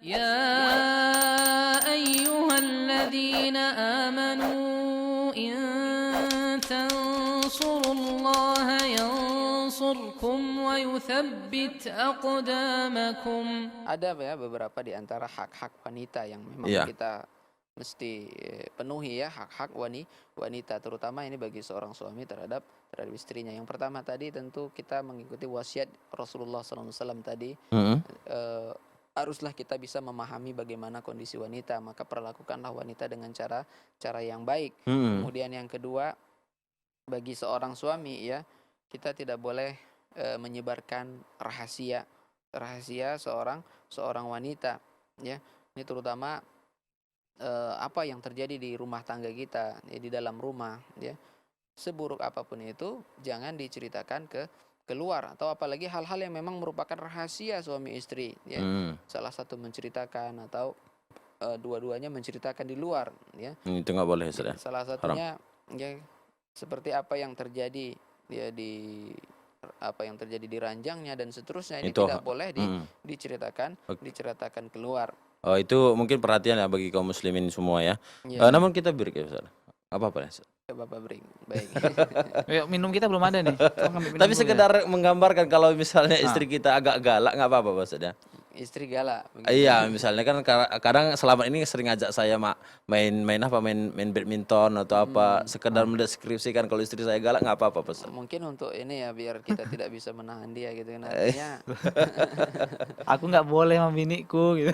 يا أيها الذين آمنوا إن تنصروا الله ينصركم ويثبت أقدامكم. Ada ya beberapa di antara hak-hak wanita yang memang Iya. kita mesti penuhi ya, hak-hak wanita, terutama ini bagi seorang suami terhadap istrinya. Yang pertama tadi tentu kita mengikuti wasiat Rasulullah SAW tadi. Mm-mm. Haruslah kita bisa memahami bagaimana kondisi wanita, maka perlakukanlah wanita dengan cara yang baik. Mm-mm. Kemudian yang kedua, bagi seorang suami ya, kita tidak boleh menyebarkan rahasia seorang wanita ya. Ini terutama apa yang terjadi di rumah tangga kita, ya, di dalam rumah ya. Seburuk apapun itu jangan diceritakan ke keluar, atau apalagi hal-hal yang memang merupakan rahasia suami istri ya. Salah satu menceritakan atau dua-duanya menceritakan di luar ya. Itu nggak boleh, Ustaz. Salah satunya ya seperti apa yang terjadi ya di ranjangnya dan seterusnya, ini Itu tidak boleh diceritakan keluar. Oh, itu mungkin perhatian ya bagi kaum muslimin semua ya. Ya. Namun kita break ya, Ustaz. Apa-apa ya, Ustaz? Bapak bring baik. Yuk, minum kita belum ada nih. Tolong ambil minum Tapi dulu sekedar menggambarkan kalau misalnya istri kita agak galak nggak apa-apa, Ustaz ya. Istri galak begitu. Iya, misalnya kan kadang selama ini sering ajak saya main badminton atau apa, sekedar mendeskripsikan kalau istri saya galak nggak apa-apa, Ustaz. Mungkin untuk ini ya biar kita tidak bisa menahan dia gitu kan, artinya Aku nggak boleh sama biniku gitu.